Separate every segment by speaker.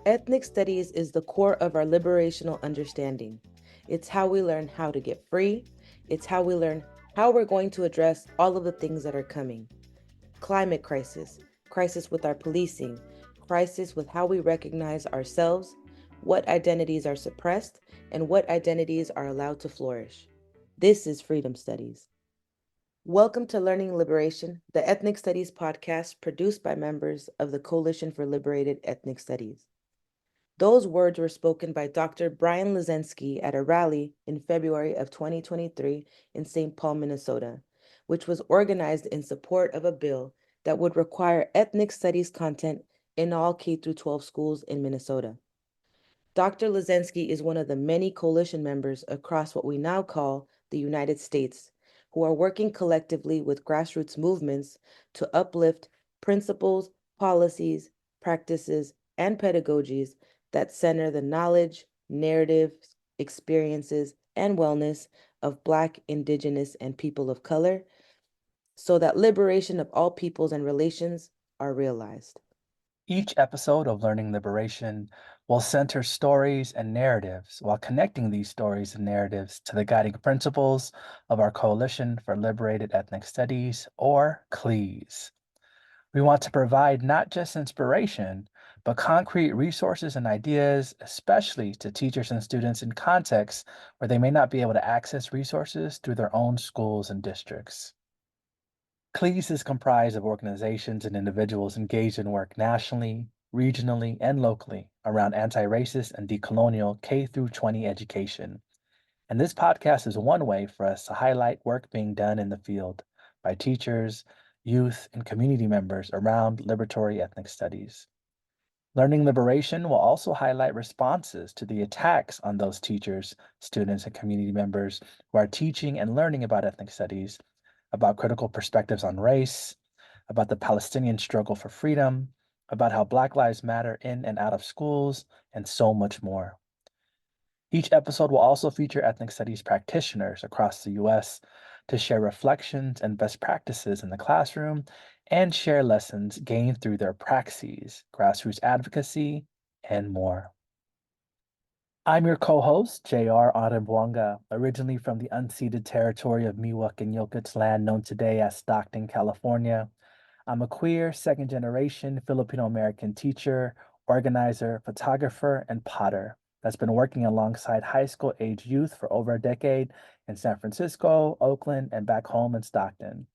Speaker 1: Ethnic studies is the core of our liberational understanding. It's how we learn how to get free. It's how we learn how we're going to address all of the things that are coming. Climate crisis, crisis with our policing, crisis with how we recognize ourselves, what identities are suppressed, and what identities are allowed to flourish. This is Freedom Studies. Welcome to Learning Liberation, the Ethnic Studies podcast produced by members of the Coalition for Liberated Ethnic Studies. Those words were spoken by Dr. Brian Leszczynski at a rally in February of 2023 in St. Paul, Minnesota, which was organized in support of a bill that would require ethnic studies content in all K-12 schools in Minnesota. Dr. Leszczynski is one of the many coalition members across what we now call the United States, who are working collectively with grassroots movements to uplift principles, policies, practices, and pedagogies that center the knowledge, narratives, experiences, and wellness of Black, Indigenous, and people of color so that liberation of all peoples and relations are realized.
Speaker 2: Each episode of Learning Liberation will center stories and narratives while connecting these stories and narratives to the guiding principles of our Coalition for Liberated Ethnic Studies, or CLES. We want to provide not just inspiration, but concrete resources and ideas, especially to teachers and students in contexts where they may not be able to access resources through their own schools and districts. CLES is comprised of organizations and individuals engaged in work nationally, regionally, and locally around anti-racist and decolonial K through 20 education. And this podcast is one way for us to highlight work being done in the field by teachers, youth, and community members around liberatory ethnic studies. Learning Liberation will also highlight responses to the attacks on those teachers, students, and community members who are teaching and learning about ethnic studies, about critical perspectives on race, about the Palestinian struggle for freedom, about how Black Lives Matter in and out of schools, and so much more. Each episode will also feature ethnic studies practitioners across the U.S. to share reflections and best practices in the classroom and share lessons gained through their praxis, grassroots advocacy, and more. I'm your co-host, J.R. Arembwanga, originally from the unceded territory of Miwok and Yokich land known today as Stockton, California. I'm a queer, second-generation Filipino-American teacher, organizer, photographer, and potter that's been working alongside high school-age youth for over a decade in San Francisco, Oakland, and back home in Stockton,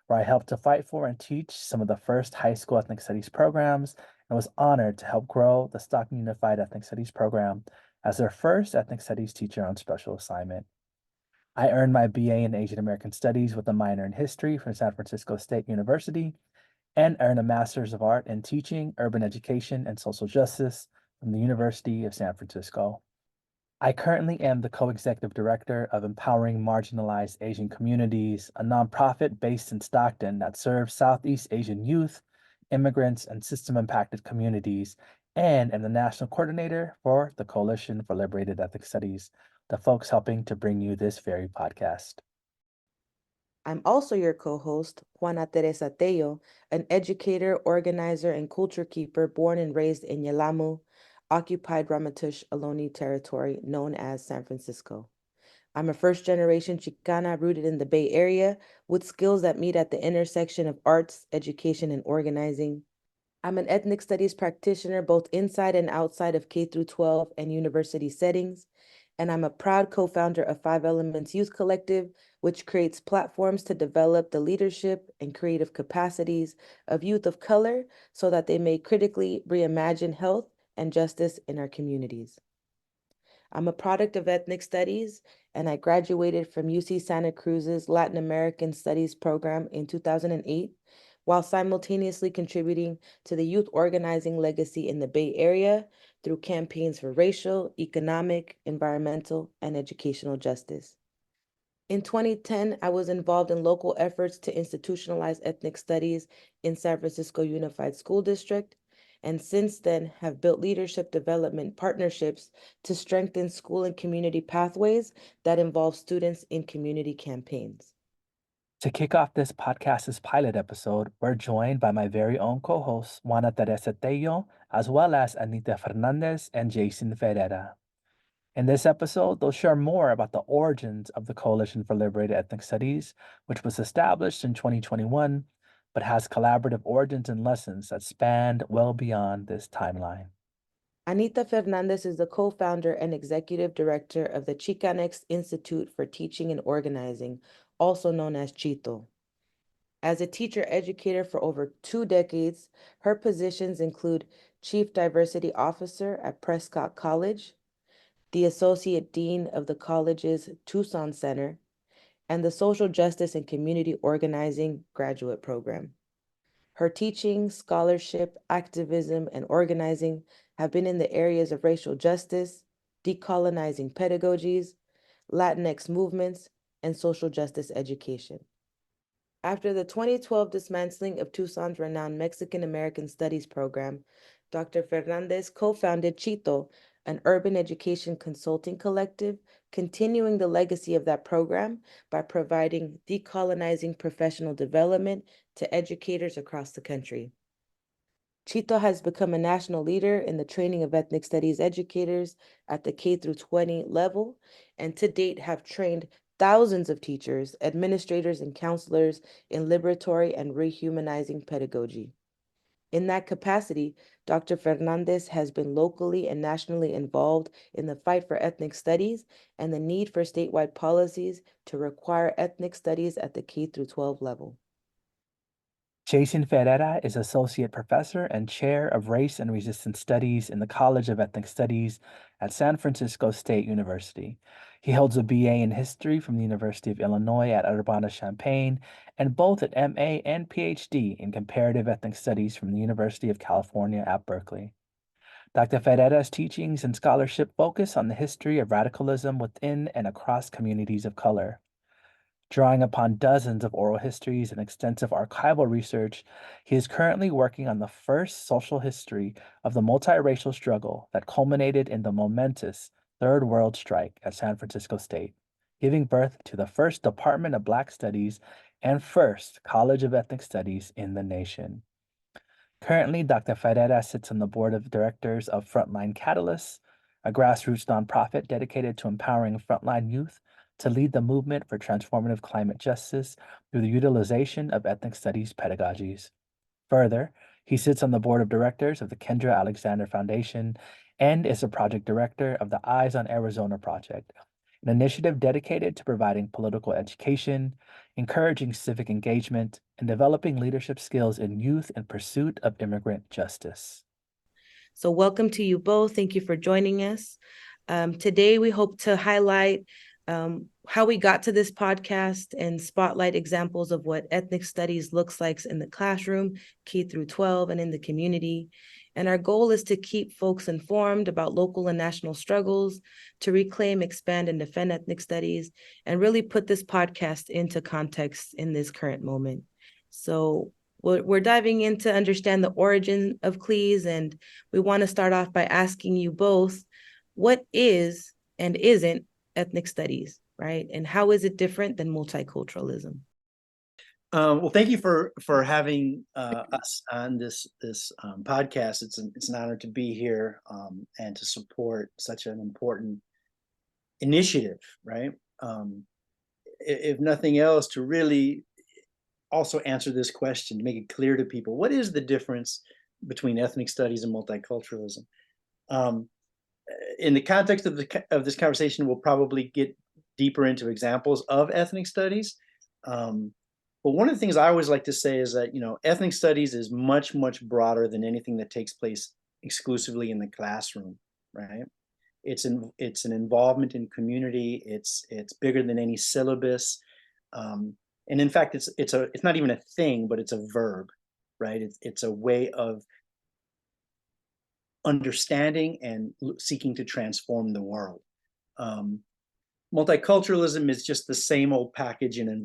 Speaker 2: where I helped to fight for and teach some of the first high school ethnic studies programs and was honored to help grow the Stockton Unified Ethnic Studies program as their first ethnic studies teacher on special assignment. I earned my BA in Asian American Studies with a minor in history from San Francisco State University and earned a Master's of Art in Teaching, Urban Education, and Social Justice from the University of San Francisco. I currently am the co-executive director of Empowering Marginalized Asian Communities, a nonprofit based in Stockton that serves Southeast Asian youth, immigrants, and system-impacted communities, and am the national coordinator for the Coalition for Liberated Ethnic Studies, the folks helping to bring you this very podcast.
Speaker 1: I'm also your co-host, Juana Teresa Tello, an educator, organizer, and culture keeper born and raised in Yelamu, occupied Ramaytush Ohlone territory known as San Francisco. I'm a first-generation Chicana rooted in the Bay Area with skills that meet at the intersection of arts, education, and organizing. I'm an ethnic studies practitioner both inside and outside of K-12 and university settings, and I'm a proud co-founder of Five Elements Youth Collective, which creates platforms to develop the leadership and creative capacities of youth of color so that they may critically reimagine health and justice in our communities. I'm a product of ethnic studies, and I graduated from UC Santa Cruz's Latin American Studies program in 2008, while simultaneously contributing to the youth organizing legacy in the Bay Area through campaigns for racial, economic, environmental, and educational justice. In 2010, I was involved in local efforts to institutionalize ethnic studies in San Francisco Unified School District, and since then have built leadership development partnerships to strengthen school and community pathways that involve students in community campaigns.
Speaker 2: To kick off this podcast's pilot episode, we're joined by my very own co-hosts, Juana Teresa Tello, as well as Anita Fernández and Jason Ferreira. In this episode, they'll share more about the origins of the Coalition for Liberated Ethnic Studies, which was established in 2021, but has collaborative origins and lessons that spanned well beyond this timeline.
Speaker 1: Anita Fernández is the co-founder and executive director of the Chicanx Institute for Teaching and Organizing, also known as CHITO. As a teacher educator for over 2 decades, her positions include Chief Diversity Officer at Prescott College, the Associate Dean of the college's Tucson Center, and the Social Justice and Community Organizing Graduate Program. Her teaching, scholarship, activism, and organizing have been in the areas of racial justice, decolonizing pedagogies, Latinx movements, and social justice education. After the 2012 dismantling of Tucson's renowned Mexican American Studies program, Dr. Fernandez co-founded CHITO, an urban education consulting collective, continuing the legacy of that program by providing decolonizing professional development to educators across the country. CHITO has become a national leader in the training of ethnic studies educators at the K-20 level, and to date have trained thousands of teachers, administrators, and counselors in liberatory and rehumanizing pedagogy. In that capacity, Dr. Fernandez has been locally and nationally involved in the fight for ethnic studies and the need for statewide policies to require ethnic studies at the K-12 level.
Speaker 2: Jason Ferreira is Associate Professor and Chair of Race and Resistance Studies in the College of Ethnic Studies at San Francisco State University. He holds a BA in History from the University of Illinois at Urbana-Champaign and both an MA and PhD in Comparative Ethnic Studies from the University of California at Berkeley. Dr. Ferreira's teachings and scholarship focus on the history of radicalism within and across communities of color. Drawing upon dozens of oral histories and extensive archival research, he is currently working on the first social history of the multiracial struggle that culminated in the momentous Third World Strike at San Francisco State, giving birth to the first Department of Black Studies and first College of Ethnic Studies in the nation. Currently, Dr. Ferreira sits on the board of directors of Frontline Catalysts, a grassroots nonprofit dedicated to empowering frontline youth to lead the movement for transformative climate justice through the utilization of ethnic studies pedagogies. Further, he sits on the board of directors of the Kendra Alexander Foundation and is a project director of the Eyes on Arizona Project, an initiative dedicated to providing political education, encouraging civic engagement, and developing leadership skills in youth in pursuit of immigrant justice.
Speaker 1: So welcome to you both. Thank you for joining us. Today, we hope to highlight how we got to this podcast and spotlight examples of what ethnic studies looks like in the classroom, K-12, and in the community. And our goal is to keep folks informed about local and national struggles, to reclaim, expand, and defend ethnic studies, and really put this podcast into context in this current moment. So we're diving in to understand the origin of CLES, and we want to start off by asking you both, what is and isn't ethnic studies, right? And how is it different than multiculturalism?
Speaker 3: Well, thank you for having us on this podcast. It's an honor to be here and to support such an important initiative, right? If nothing else, to really also answer this question, make it clear to people, what is the difference between ethnic studies and multiculturalism? In the context of this conversation, we'll probably get deeper into examples of ethnic studies. But one of the things I always like to say is that, ethnic studies is much, much broader than anything that takes place exclusively in the classroom, right? It's an involvement in community. It's bigger than any syllabus. And in fact, it's not even a thing, but it's a verb, right? It's a way of understanding and seeking to transform the world. Multiculturalism is just the same old package in a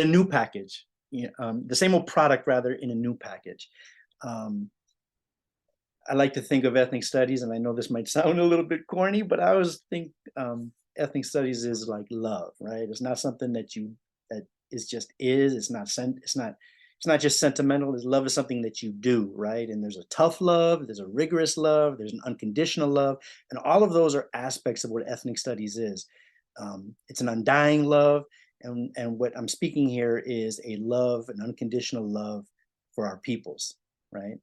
Speaker 3: new package. The same old product, rather, in a new package. I like to think of ethnic studies, and I know this might sound a little bit corny, but I always think ethnic studies is like love, right? It's not something that you is. It's not just sentimental. Love is something that you do, right? And there's a tough love, there's a rigorous love, there's an unconditional love, and all of those are aspects of what ethnic studies is. It's an undying love, and what I'm speaking here is a love, an unconditional love for our peoples, right?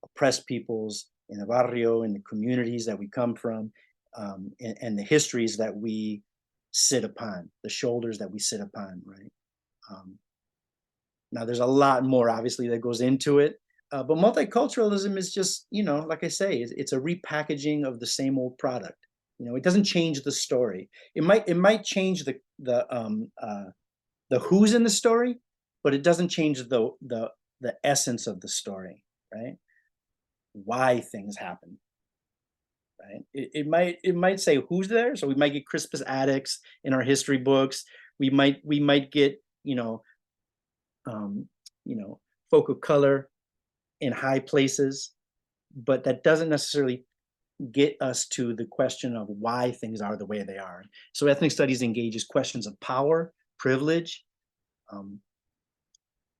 Speaker 3: Oppressed peoples in the barrio, in the communities that we come from, and the histories that we sit upon, the shoulders that we sit upon, right? Now, there's a lot more, obviously, that goes into it, but multiculturalism is just, like I say, it's a repackaging of the same old product. It doesn't change the story. It might change the who's in the story, but it doesn't change the essence of the story, right? Why things happen, right? It might say who's there, so we might get Crispus Attucks in our history books. We might get folk of color in high places, but that doesn't necessarily get us to the question of why things are the way they are. So ethnic studies engages questions of power, privilege.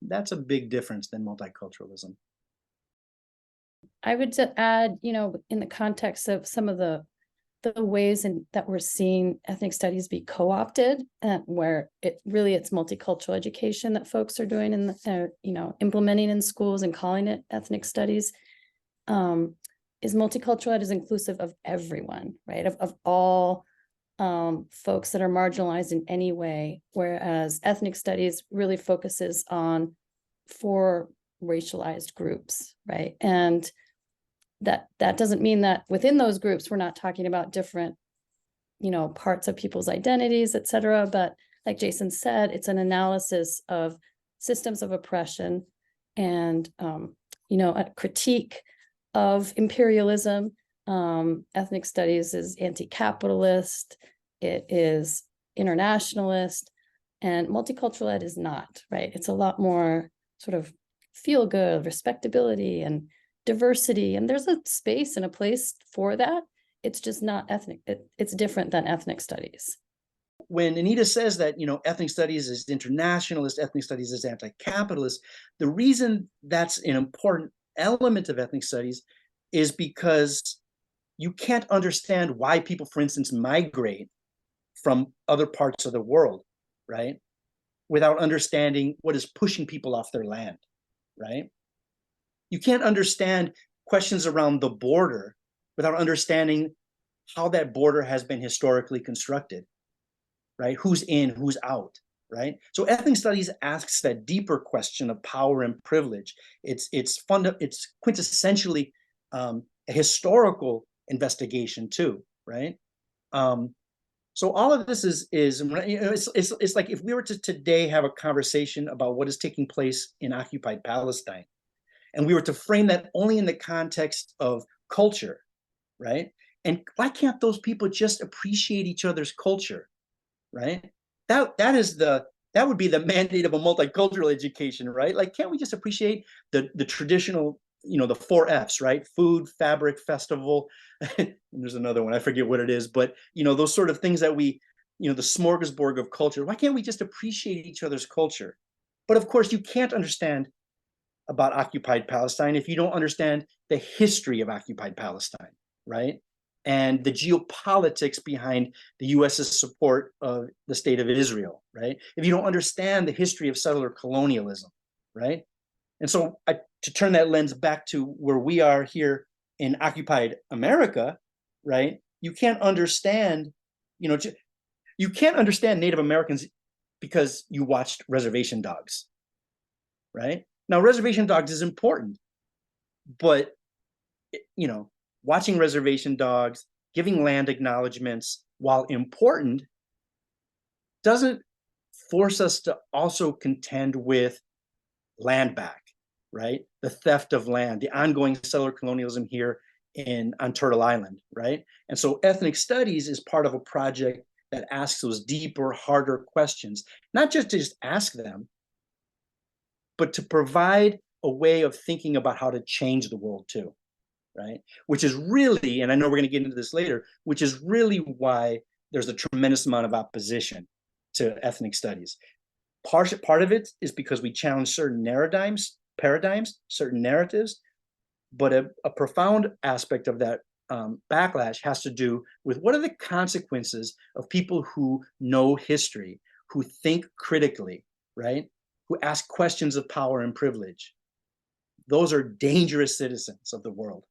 Speaker 3: That's a big difference than multiculturalism.
Speaker 4: I would add, in the context of some of the ways that we're seeing ethnic studies be co-opted, where it's multicultural education that folks are doing and implementing in schools and calling it ethnic studies, is multicultural ed is inclusive of everyone, right? Of all folks that are marginalized in any way, whereas ethnic studies really focuses on for racialized groups, right? And that doesn't mean that within those groups we're not talking about different parts of people's identities, et cetera, but like Jason said, it's an analysis of systems of oppression and a critique of imperialism. Ethnic studies is anti-capitalist, it is internationalist, and multicultural ed is not, right? It's a lot more sort of feel good, respectability, and diversity, and there's a space and a place for that. It's just not ethnic. It's different than ethnic studies.
Speaker 3: When Anita says that ethnic studies is internationalist, ethnic studies is anti-capitalist, the reason that's an important element of ethnic studies is because you can't understand why people, for instance, migrate from other parts of the world, right, without understanding what is pushing people off their land, right? You can't understand questions around the border without understanding how that border has been historically constructed, right? Who's in, who's out, right? So ethnic studies asks that deeper question of power and privilege. It's quintessentially a historical investigation too, right? So all of this is it's like if we were to today have a conversation about what is taking place in occupied Palestine, and we were to frame that only in the context of culture, right? And why can't those people just appreciate each other's culture, right? That would be the mandate of a multicultural education, right? Like, can't we just appreciate the traditional, the 4 Fs, right? Food, fabric, festival. And there's another one, I forget what it is, but those sort of things that we, the smorgasbord of culture. Why can't we just appreciate each other's culture? But of course, you can't understand about occupied Palestine if you don't understand the history of occupied Palestine, right? And the geopolitics behind the US's support of the state of Israel, right? If you don't understand the history of settler colonialism, right? And so to turn that lens back to where we are here in occupied America, right? You can't understand, you can't understand Native Americans because you watched Reservation Dogs, right? Now, Reservation Dogs is important, but watching Reservation Dogs, giving land acknowledgements, while important, doesn't force us to also contend with land back, right? The theft of land, the ongoing settler colonialism here on Turtle Island, right? And so ethnic studies is part of a project that asks those deeper, harder questions, not just to ask them, but to provide a way of thinking about how to change the world too, right? Which is really, and I know we're going to get into this later, which is really why there's a tremendous amount of opposition to ethnic studies. Part of it is because we challenge certain paradigms, certain narratives, but a profound aspect of that backlash has to do with what are the consequences of people who know history, who think critically, right? Who ask questions of power and privilege. Those are dangerous citizens of the world,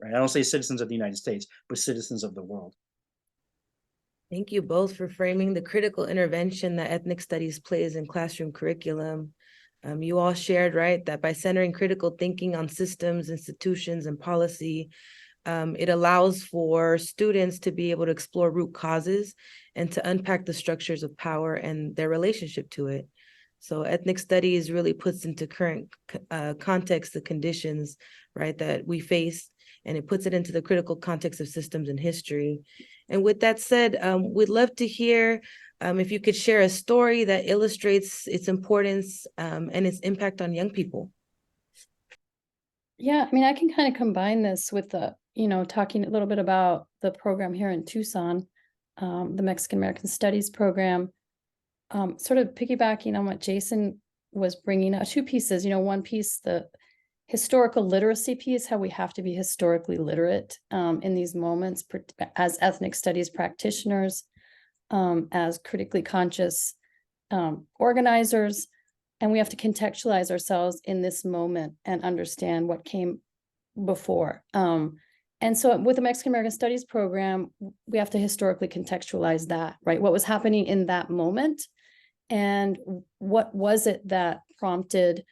Speaker 3: right? I don't say citizens of the United States, but citizens of the world.
Speaker 1: Thank you both for framing the critical intervention that ethnic studies plays in classroom curriculum. You all shared, right, that by centering critical thinking on systems, institutions, and policy, it allows for students to be able to explore root causes and to unpack the structures of power and their relationship to it. So ethnic studies really puts into current context the conditions, right, that we face, and it puts it into the critical context of systems and history. And with that said, we'd love to hear if you could share a story that illustrates its importance and its impact on young people.
Speaker 4: Yeah, I mean, I can kind of combine this with the, talking a little bit about the program here in Tucson, the Mexican American Studies program, sort of piggybacking on what Jason was bringing up, two pieces, one piece, the historical literacy piece, how we have to be historically literate in these moments as ethnic studies practitioners, as critically conscious organizers, and we have to contextualize ourselves in this moment and understand what came before. And so with the Mexican American Studies program, we have to historically contextualize that, right? What was happening in that moment, and what was it that prompted,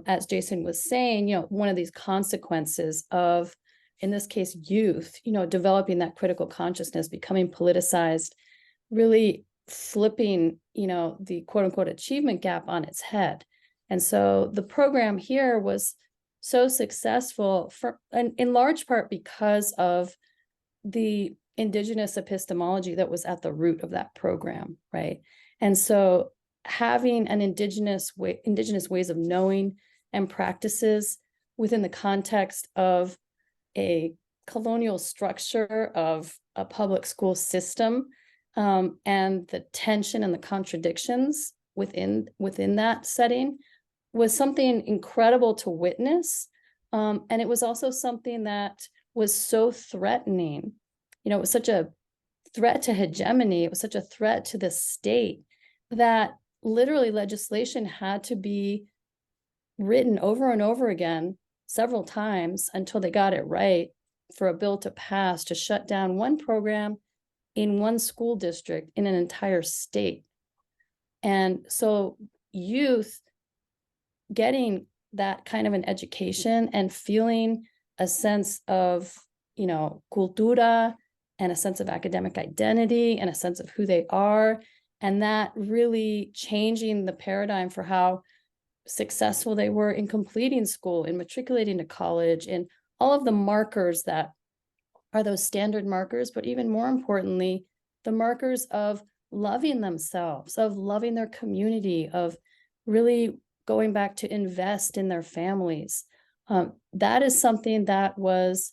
Speaker 4: as Jason was saying, one of these consequences of, in this case, youth, developing that critical consciousness, becoming politicized, really flipping, the quote unquote achievement gap on its head. And so the program here was so successful in large part because of the indigenous epistemology that was at the root of that program, right? And so having an indigenous ways of knowing and practices within the context of a colonial structure of a public school system, and the tension and the contradictions within that setting was something incredible to witness. And it was also something that was so threatening. It was such a threat to hegemony. It was such a threat to the state that literally legislation had to be written over and over again several times until they got it right for a bill to pass to shut down one program in one school district in an entire state. And so youth getting that kind of an education and feeling a sense of, cultura and a sense of academic identity and a sense of who they are, and that really changing the paradigm for how successful they were in completing school, in matriculating to college, in all of the markers that are those standard markers, but even more importantly, the markers of loving themselves, of loving their community, of really going back to invest in their families. That is something that was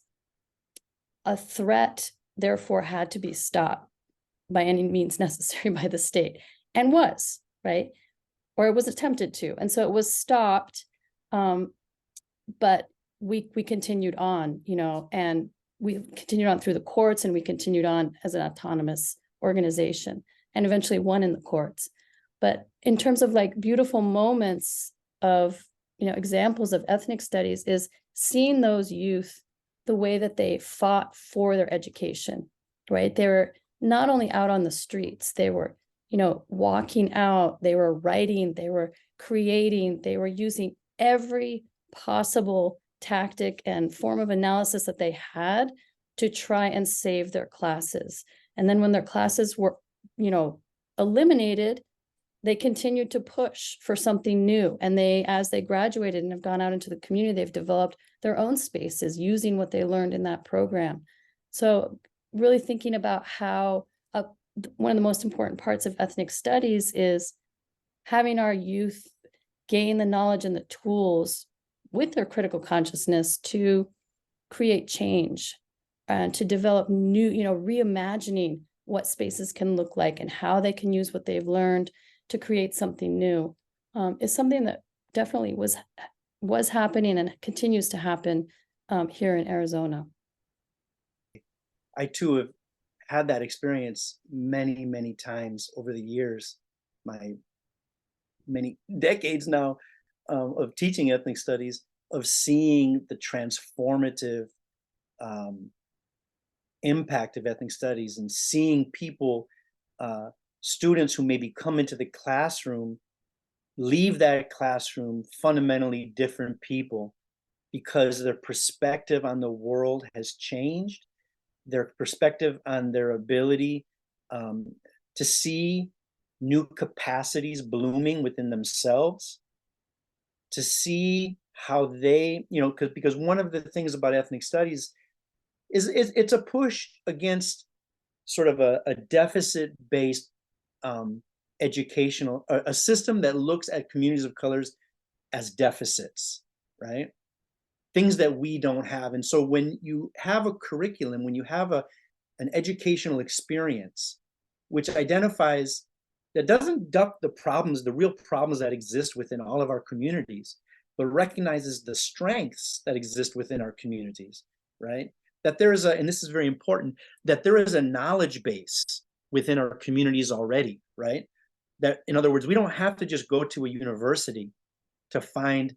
Speaker 4: a threat, therefore had to be stopped by any means necessary by the state, and was, right? Or it was attempted to. And so it was stopped, but we continued on, and we continued on through the courts, and we continued on as an autonomous organization, and eventually won in the courts. But in terms of like beautiful moments of, examples of ethnic studies, is seeing those youth, the way that they fought for their education, right? They were not only out on the streets, they were, walking out, they were writing, they were creating, they were using every possible tactic and form of analysis that they had to try and save their classes. And then when their classes were, eliminated, they continued to push for something new. And as they graduated and have gone out into the community, they've developed their own spaces using what they learned in that program. So really thinking about how one of the most important parts of ethnic studies is having our youth gain the knowledge and the tools with their critical consciousness to create change and to develop new, reimagining what spaces can look like and how they can use what they've learned to create something new, is something that definitely was happening and continues to happen here in Arizona.
Speaker 3: I too have had that experience many, many times over the years, my many decades now of teaching ethnic studies, of seeing the transformative impact of ethnic studies and seeing people, students who maybe come into the classroom, leave that classroom fundamentally different people because their perspective on the world has changed, their perspective on their ability to see new capacities blooming within themselves, to see how they, because one of the things about ethnic studies is it's a push against sort of a deficit-based educational, a system that looks at communities of colors as deficits, right? Things that we don't have. And so when you have a curriculum, when you have an educational experience, which identifies, that doesn't duck the problems, the real problems that exist within all of our communities, but recognizes the strengths that exist within our communities, right? That there is and this is very important, that there is a knowledge base within our communities already, right? That, in other words, we don't have to just go to a university to find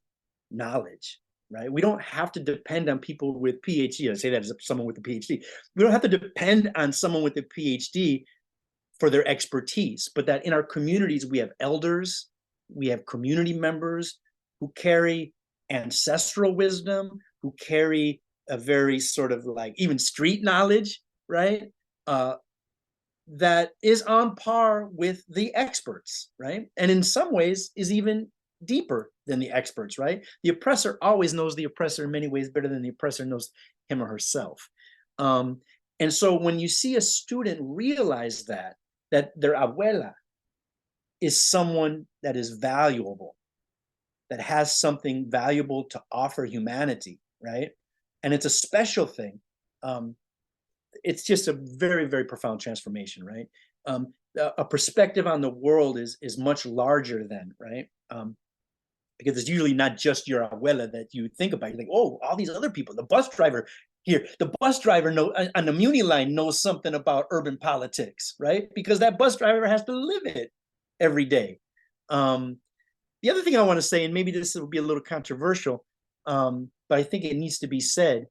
Speaker 3: knowledge, right? We don't have to depend on people with PhD. I say that as someone with a PhD. We don't have to depend on someone with a PhD for their expertise, but that in our communities, we have elders, we have community members who carry ancestral wisdom, who carry a very sort of like even street knowledge, right? That is on par with the experts, right? And in some ways is even deeper than the experts, right? The oppressor always knows the oppressor in many ways better than the oppressor knows him or herself. And so when you see a student realize that their abuela is someone that is valuable, that has something valuable to offer humanity, right? And it's a special thing. It's just a very, very profound transformation, right? A perspective on the world is much larger than, right? Because it's usually not just your abuela that you think about. You think, oh, all these other people, the bus driver here, the bus driver on the Muni line knows something about urban politics, right? Because that bus driver has to live it every day. The other thing I want to say, and maybe this will be a little controversial, but I think it needs to be said.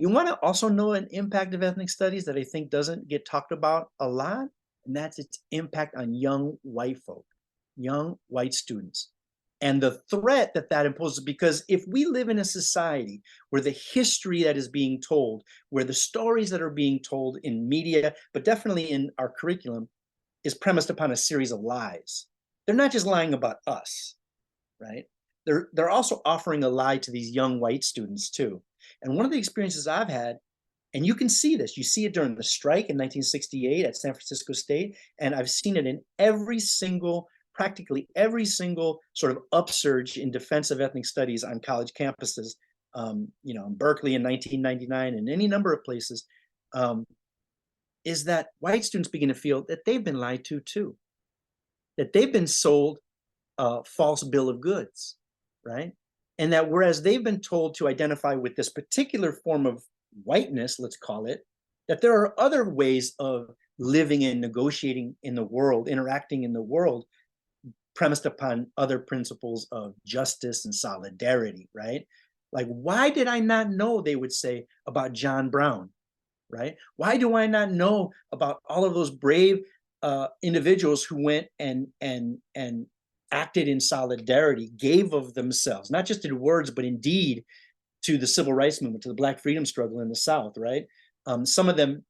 Speaker 3: You want to also know an impact of ethnic studies that I think doesn't get talked about a lot, and that's its impact on young white folk, young white students, and the threat that that imposes. Because if we live in a society where the history that is being told, where the stories that are being told in media, but definitely in our curriculum, is premised upon a series of lies, they're not just lying about us, right? They're also offering a lie to these young white students too. And one of the experiences I've had, and you can see this, you see it during the strike in 1968 at San Francisco State, and I've seen it in practically every single sort of upsurge in defense of ethnic studies on college campuses, in Berkeley in 1999 and any number of places, is that white students begin to feel that they've been lied to too, that they've been sold a false bill of goods, right? And that whereas they've been told to identify with this particular form of whiteness, let's call it, that there are other ways of living and negotiating in the world, interacting in the world, premised upon other principles of justice and solidarity, right? Like, why did I not know, they would say, about John Brown, right? Why do I not know about all of those brave individuals who went and acted in solidarity, gave of themselves, not just in words, but in deed, to the civil rights movement, to the Black freedom struggle in the South, right? Some of them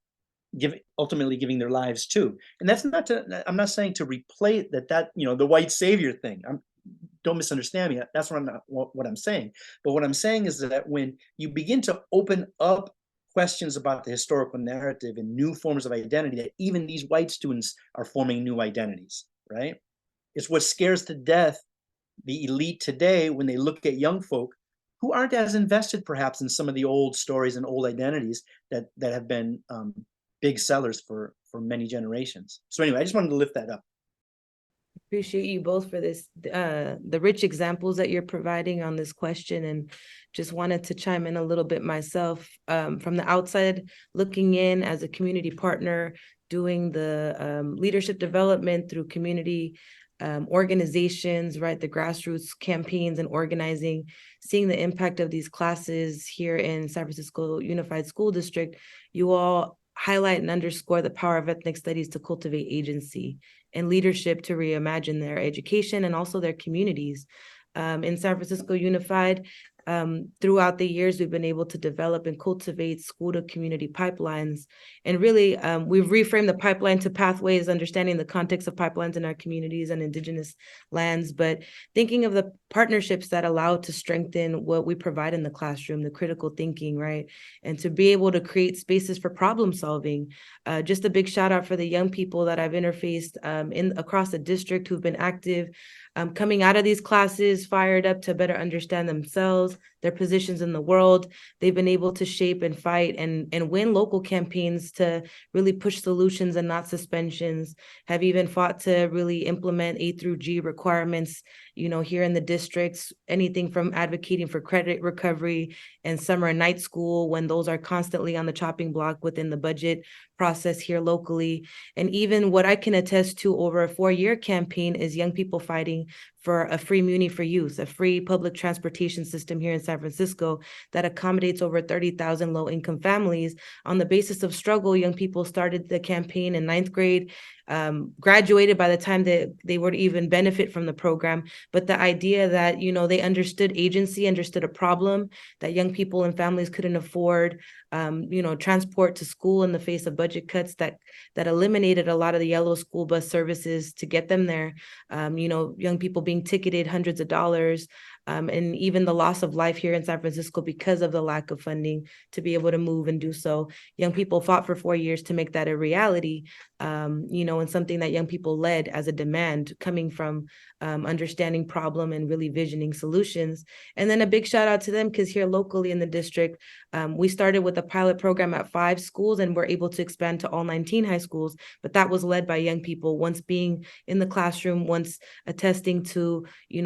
Speaker 3: ultimately giving their lives too. And that's not I'm not saying to replace that, the white savior thing. Don't misunderstand me. That's what I'm saying. But what I'm saying is that when you begin to open up questions about the historical narrative and new forms of identity, that even these white students are forming new identities, right? It's what scares to death the elite today when they look at young folk who aren't as invested perhaps in some of the old stories and old identities that have been big sellers for many generations. So anyway, I just wanted to lift that up.
Speaker 1: Appreciate you both for this, the rich examples that you're providing on this question, and just wanted to chime in a little bit myself, from the outside looking in as a community partner, doing the leadership development through community organizations, right? The grassroots campaigns and organizing, seeing the impact of these classes here in San Francisco Unified School District. You all highlight and underscore the power of ethnic studies to cultivate agency and leadership to reimagine their education and also their communities. In San Francisco Unified, throughout the years, we've been able to develop and cultivate school to community pipelines. And really, we've reframed the pipeline to pathways, understanding the context of pipelines in our communities and indigenous lands, but thinking of the partnerships that allow to strengthen what we provide in the classroom, the critical thinking, right? And to be able to create spaces for problem solving. Just a big shout out for the young people that I've interfaced across the district who've been active, coming out of these classes, fired up to better understand themselves, their positions in the world. They've been able to shape and fight and win local campaigns to really push solutions and not suspensions, have even fought to really implement A through G requirements, here in the districts, anything from advocating for credit recovery and summer and night school when those are constantly on the chopping block within the budget process here locally. And even what I can attest to over a 4-year campaign is young people fighting for a free Muni for youth, a free public transportation system here in San Francisco that accommodates over 30,000 low-income families. On the basis of struggle, young people started the campaign in 9th grade, graduated by the time that they were to even benefit from the program. But the idea that, they understood agency, understood a problem that young people and families couldn't afford, transport to school in the face of budget cuts that eliminated a lot of the yellow school bus services to get them there. Young people being ticketed hundreds of dollars, and even the loss of life here in San Francisco because of the lack of funding to be able to move and do so. Young people fought for 4 years to make that a reality, and something that young people led as a demand coming from understanding problem and really visioning solutions. And then a big shout out to them, because here locally in the district, we started with a pilot program at 5 schools and we're able to expand to all 19 high schools. But that was led by young people, once being in the classroom, once attesting to,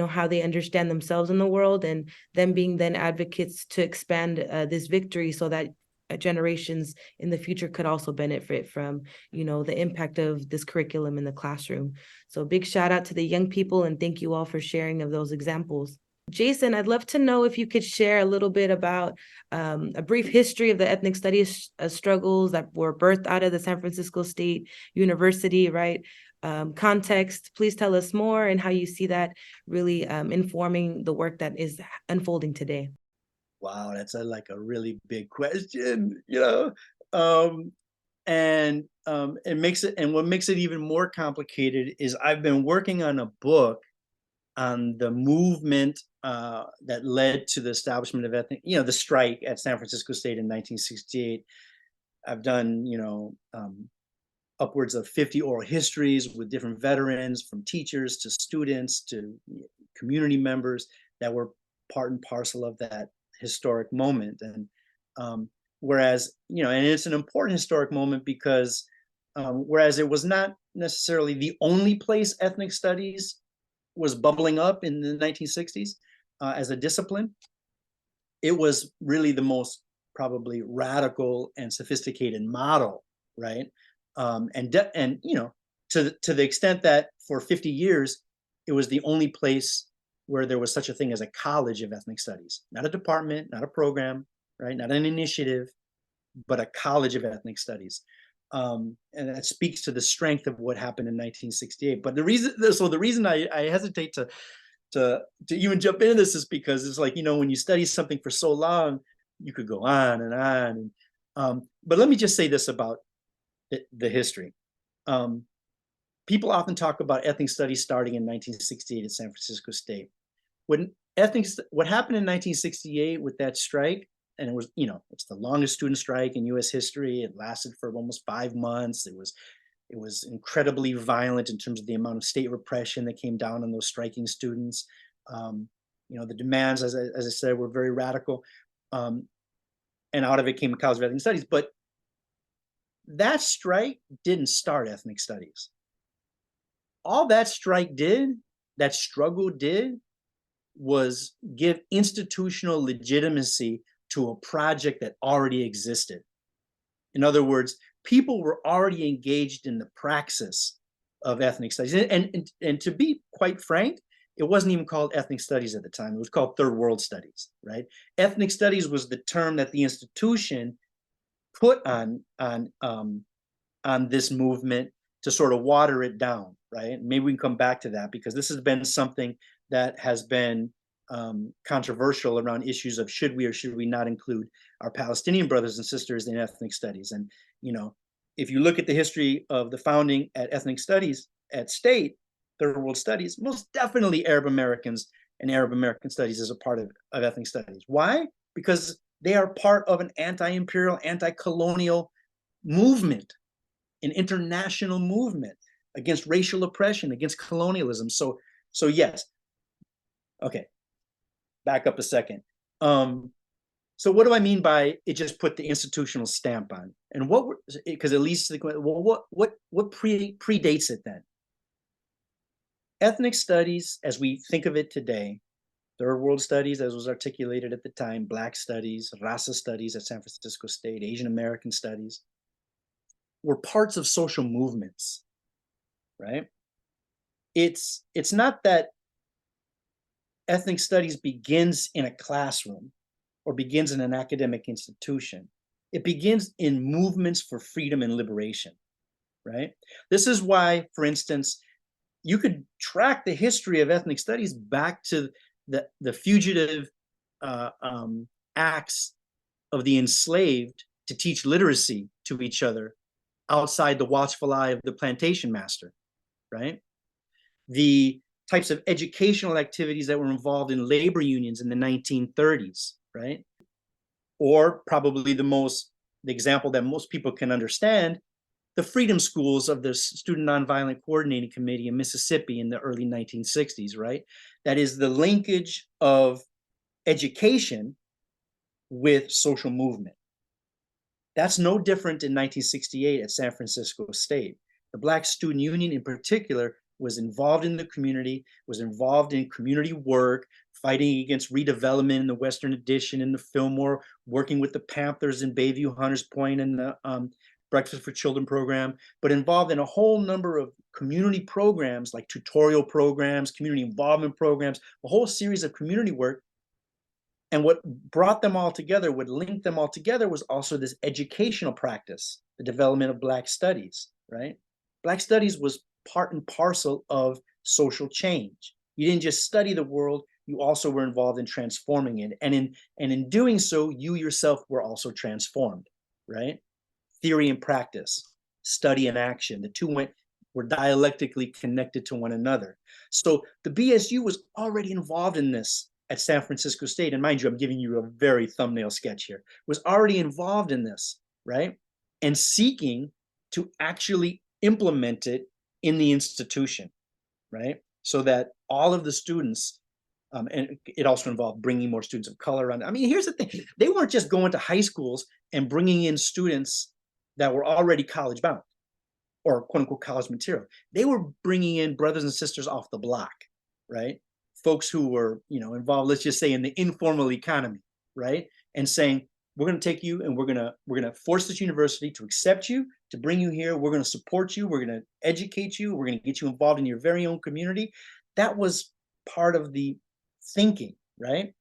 Speaker 1: how they understand themselves in the world, and them being then advocates to expand this victory so that generations in the future could also benefit from, the impact of this curriculum in the classroom. So big shout out to the young people, and thank you all for sharing of those examples. Jason, I'd love to know if you could share a little bit about a brief history of the ethnic studies struggles that were birthed out of the San Francisco State University, right? Context. Please tell us more and how you see that really informing the work that is unfolding today.
Speaker 3: Wow, that's a really big question, and what makes it even more complicated is I've been working on a book on the movement that led to the establishment of the strike at San Francisco State in 1968. I've done, upwards of 50 oral histories with different veterans, from teachers to students to community members that were part and parcel of that historic moment. And whereas, and it's an important historic moment because whereas it was not necessarily the only place ethnic studies was bubbling up in the 1960s as a discipline, it was really the most probably radical and sophisticated model, right? To the extent that for 50 years, it was the only place where there was such a thing as a college of ethnic studies, not a department, not a program, right? Not an initiative, but a college of ethnic studies. And that speaks to the strength of what happened in 1968. But the reason I hesitate to even jump into this is because it's like, when you study something for so long, you could go on and on. But let me just say this about the history. People often talk about ethnic studies starting in 1968 at San Francisco State. What happened in 1968 with that strike, and it was, it's the longest student strike in U.S. history. It lasted for almost 5 months. It was incredibly violent in terms of the amount of state repression that came down on those striking students. The demands, as I said, were very radical. And out of it came a College of Ethnic Studies. But that strike didn't start ethnic studies. all that that struggle did, was give institutional legitimacy to a project that already existed. In other words, people were already engaged in the praxis of ethnic studies. And to be quite frank, it wasn't even called ethnic studies at the time. It was called third world studies, right? Ethnic studies was the term that the institution put on this movement to sort of water it down, right? Maybe we can come back to that, because this has been something that has been controversial around issues of should we or should we not include our Palestinian brothers and sisters in ethnic studies. And, you know, if you look at the history of the founding at ethnic studies at state, third world studies, most definitely Arab Americans and Arab American studies is a part of ethnic studies. Why? Because they are part of an anti-imperial, anti-colonial movement, an international movement against racial oppression, against colonialism. So yes. Okay, back up a second. So what do I mean by it just put the institutional stamp on? And what, because it leads to the question, well, what predates it then? Ethnic studies, as we think of it today, third world studies, as was articulated at the time, Black studies, Raza studies at San Francisco State, Asian American studies, were parts of social movements, right? It's not that ethnic studies begins in a classroom or begins in an academic institution. It begins in movements for freedom and liberation, right? This is why, for instance, you could track the history of ethnic studies back to the fugitive acts of the enslaved to teach literacy to each other outside the watchful eye of the plantation master, right? The types of educational activities that were involved in labor unions in the 1930s, right? Or probably the example that most people can understand, the freedom schools of the Student Nonviolent Coordinating Committee in Mississippi in the early 1960s, right? That is the linkage of education with social movement. That's no different in 1968 at San Francisco State. The Black Student Union in particular was involved in the community, was involved in community work, fighting against redevelopment in the Western Addition, in the Fillmore, working with the Panthers in Bayview, Hunters Point, and the Breakfast for Children program, but involved in a whole number of community programs like tutorial programs, community involvement programs, a whole series of community work. And what brought them all together, what linked them all together, was also this educational practice, the development of Black studies, right? Black studies was part and parcel of social change. You didn't just study the world, you also were involved in transforming it. And in doing so, you yourself were also transformed, right? Theory and practice, study and action, the two were dialectically connected to one another. So the BSU was already involved in this at San Francisco State. And mind you, I'm giving you a very thumbnail sketch here, was already involved in this, right? And seeking to actually implement it in the institution, right? So that all of the students, and it also involved bringing more students of color on. I mean, here's the thing. They weren't just going to high schools and bringing in students that were already college bound or quote unquote college material. They were bringing in brothers and sisters off the block, right? Folks who were, involved, let's just say, in the informal economy, right? And saying, we're going to take you and we're going to force this university to accept you, to bring you here. We're going to support you. We're going to educate you. We're going to get you involved in your very own community. That was part of the thinking, right?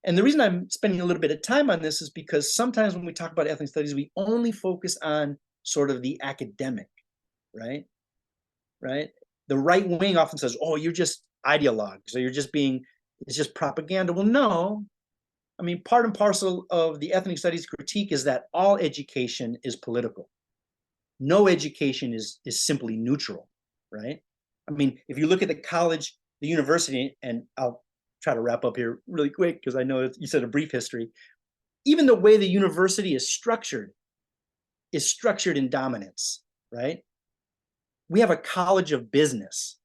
Speaker 3: And the reason I'm spending a little bit of time on this is because sometimes when we talk about ethnic studies, we only focus on sort of the academic, right? The right wing often says, oh, you're just ideologues, or it's just propaganda. Well, no. I mean, part and parcel of the ethnic studies critique is that all education is political. No education is simply neutral, right? I mean, if you look at the university, and I'll try to wrap up here really quick because I know you said a brief history. Even the way the university is structured in dominance, right? We have a college of business.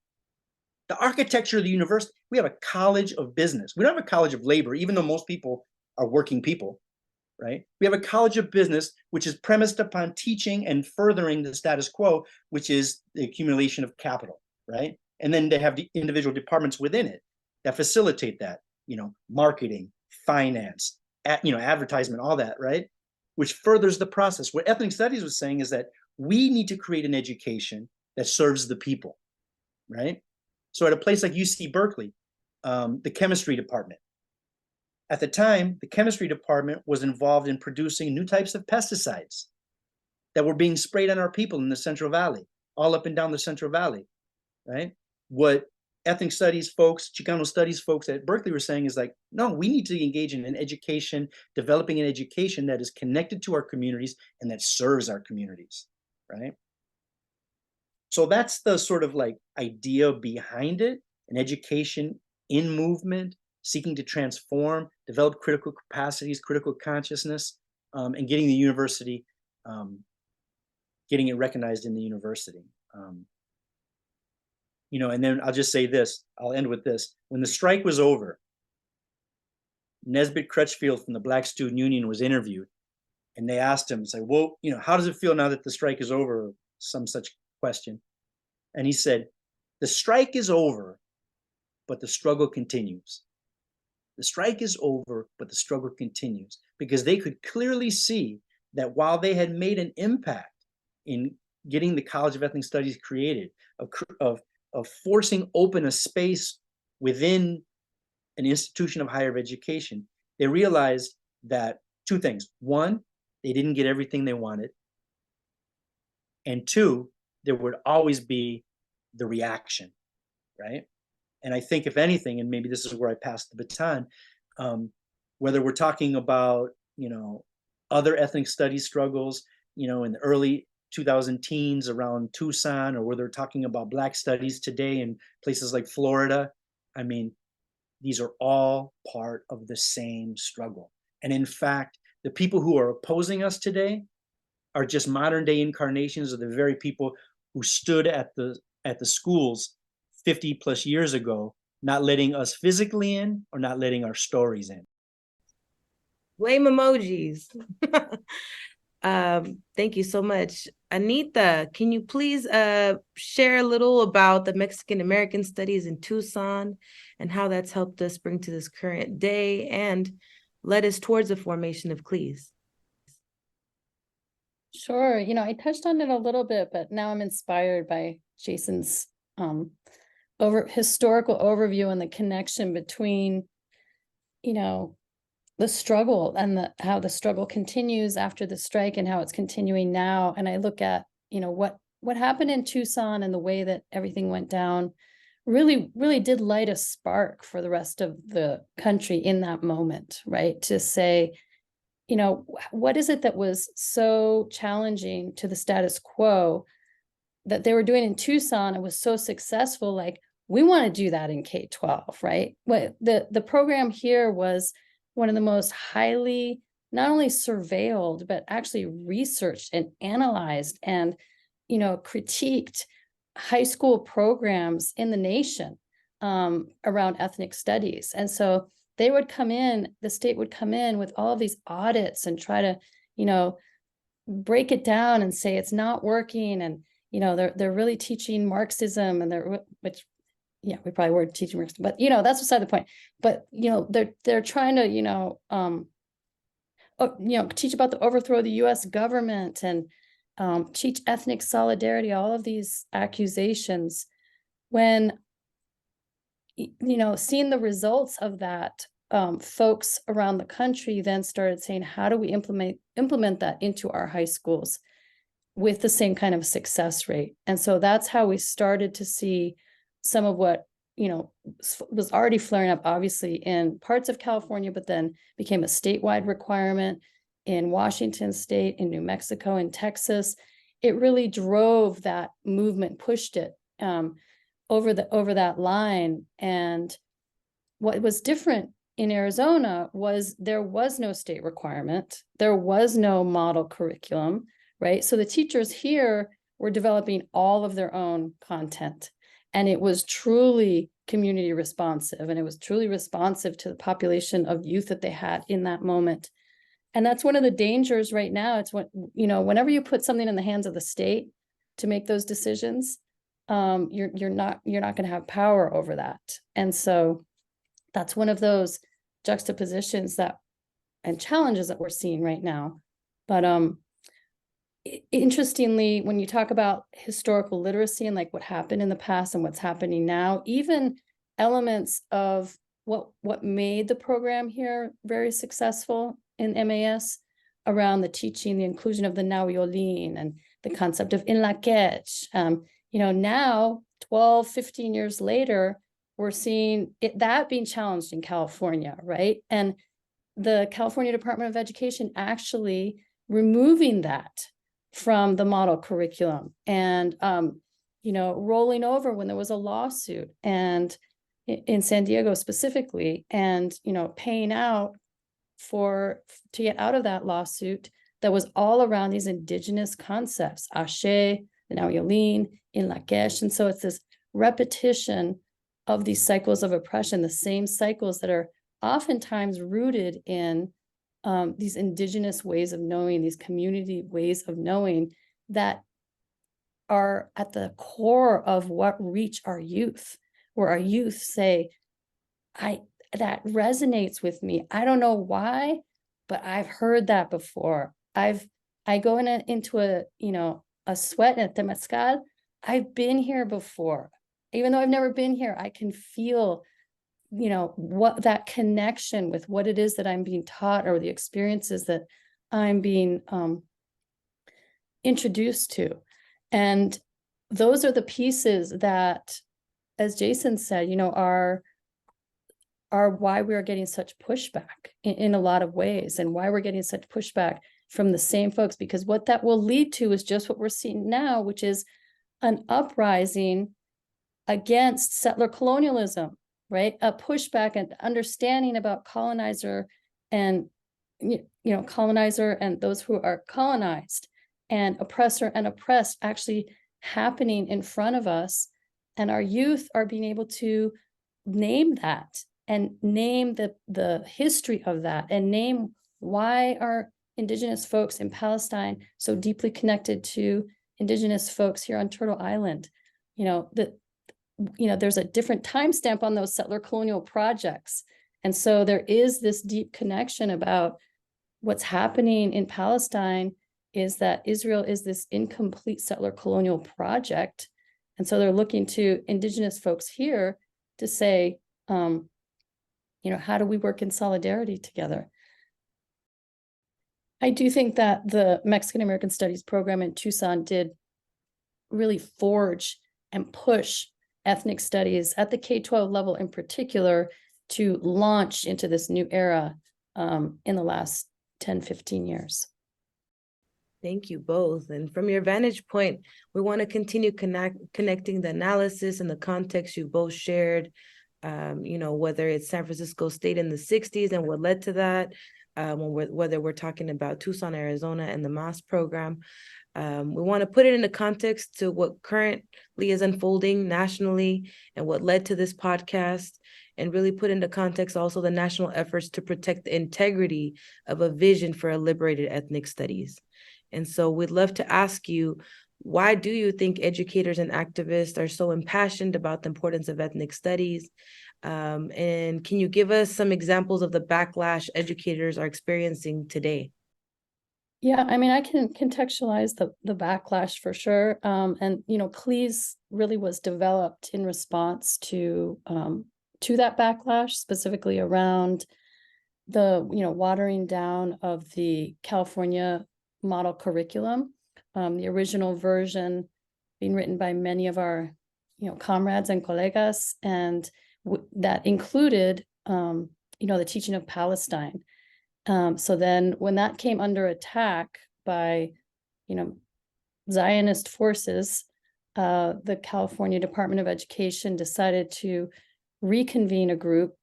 Speaker 3: The architecture of the university, we have a college of business. We don't have a college of labor, even though most people are working people, right? We have a college of business, which is premised upon teaching and furthering the status quo, which is the accumulation of capital, right? And then they have the individual departments within it that facilitate that, marketing, finance, advertisement, all that, right? Which furthers the process. What ethnic studies was saying is that we need to create an education that serves the people, right? So at a place like UC Berkeley, the chemistry department, at the time, the chemistry department was involved in producing new types of pesticides that were being sprayed on our people in the Central Valley, all up and down the Central Valley, right? What ethnic studies folks, Chicano studies folks at Berkeley were saying is like, no, we need to engage in an education, developing an education that is connected to our communities and that serves our communities, right? So that's the sort of like idea behind it, an education in movement, seeking to transform, develop critical capacities, critical consciousness, and getting the university, getting it recognized in the university. And then I'll just say this, I'll end with this. When the strike was over, Nesbitt Crutchfield from the Black Student Union was interviewed, and they asked him, say, well, how does it feel now that the strike is over? Or some such question. And he said, the strike is over, but the struggle continues. The strike is over, but the struggle continues, because they could clearly see that while they had made an impact in getting the College of Ethnic Studies created, of forcing open a space within an institution of higher education, they realized that two things. One, they didn't get everything they wanted. And two, there would always be the reaction, right? And I think if anything, and maybe this is where I pass the baton, whether we're talking about, other ethnic studies struggles, in the early 2000 teens around Tucson, or whether we're talking about Black studies today in places like Florida, I mean, these are all part of the same struggle. And in fact, the people who are opposing us today are just modern day incarnations of the very people who stood at the schools 50 plus years ago, not letting us physically in or not letting our stories in.
Speaker 1: Blame emojis. Thank you so much. Anita, can you please share a little about the Mexican American studies in Tucson and how that's helped us bring to this current day and led us towards the formation of CLES?
Speaker 4: Sure. I touched on it a little bit, but now I'm inspired by Jason's historical overview and the connection between, the struggle and how the struggle continues after the strike and how it's continuing now. And I look at, what happened in Tucson and the way that everything went down really, really did light a spark for the rest of the country in that moment, right? To say, what is it that was so challenging to the status quo that they were doing in Tucson and was so successful? Like, we want to do that in K-12, right? The program here was one of the most highly, not only surveilled, but actually researched and analyzed and, critiqued high school programs in the nation around ethnic studies. And so they would come in, the state would come in with all of these audits and try to, break it down and say it's not working. And, they're really teaching Marxism, and we probably weren't teaching Marxism, but, that's beside the point. But, they're trying to, teach about the overthrow of the US government and teach ethnic solidarity, all of these accusations. When, seeing the results of that, folks around the country then started saying, how do we implement that into our high schools with the same kind of success rate? And so that's how we started to see some of what, was already flaring up, obviously, in parts of California, but then became a statewide requirement in Washington State, in New Mexico, in Texas. It really drove that movement, pushed it over that line. And what was different in Arizona was there was no state requirement. There was no model curriculum, right? So the teachers here were developing all of their own content. And it was truly community responsive, and it was truly responsive to the population of youth that they had in that moment. And that's one of the dangers right now. It's whenever you put something in the hands of the state to make those decisions, you're not going to have power over that. And so that's one of those juxtapositions and challenges that we're seeing right now. But interestingly, when you talk about historical literacy and like what happened in the past and what's happening now, even elements of what made the program here very successful in MAS around the teaching, the inclusion of the Nahuatl and the concept of in la quech. Now 12, 15 years later, we're seeing that being challenged in California, right? And the California Department of Education actually removing that from the model curriculum and, rolling over when there was a lawsuit and in San Diego specifically, and, paying out to get out of that lawsuit that was all around these indigenous concepts, Ashe, the Nahuatl, in la quech. And so it's this repetition of these cycles of oppression, the same cycles that are oftentimes rooted in these indigenous ways of knowing, these community ways of knowing that are at the core of what reach our youth, where our youth say, that resonates with me. I don't know why, but I've heard that before. I go into a sweat at Temazcal. I've been here before. Even though I've never been here, I can feel what that connection with what it is that I'm being taught or the experiences that I'm being introduced to. And those are the pieces that, as Jason said, are why we are getting such pushback in a lot of ways, and why we're getting such pushback from the same folks, because what that will lead to is just what we're seeing now, which is an uprising against settler colonialism, right? A pushback and understanding about colonizer and those who are colonized, and oppressor and oppressed actually happening in front of us. And our youth are being able to name that and name the history of that, and name why are indigenous folks in Palestine so deeply connected to indigenous folks here on Turtle Island. There's a different timestamp on those settler colonial projects. And so there is this deep connection about what's happening in Palestine is that Israel is this incomplete settler colonial project. And so they're looking to indigenous folks here to say, how do we work in solidarity together? I do think that the Mexican American Studies program in Tucson did really forge and push ethnic studies at the K-12 level in particular to launch into this new era in the last 10, 15 years.
Speaker 1: Thank you both. And from your vantage point, we want to continue connecting the analysis and the context you both shared, whether it's San Francisco State in the 60s and what led to that, whether we're talking about Tucson, Arizona, and the MAS program. We want to put it in the context to what currently is unfolding nationally and what led to this podcast, and really put into context also the national efforts to protect the integrity of a vision for a liberated ethnic studies. And so we'd love to ask you, why do you think educators and activists are so impassioned about the importance of ethnic studies? And can you give us some examples of the backlash educators are experiencing today?
Speaker 4: Yeah, I can contextualize the backlash for sure. And CLEAS really was developed in response to that backlash, specifically around the watering down of the California model curriculum. The original version being written by many of our comrades and colegas, and that included the teaching of Palestine. So then when that came under attack by, Zionist forces, the California Department of Education decided to reconvene a group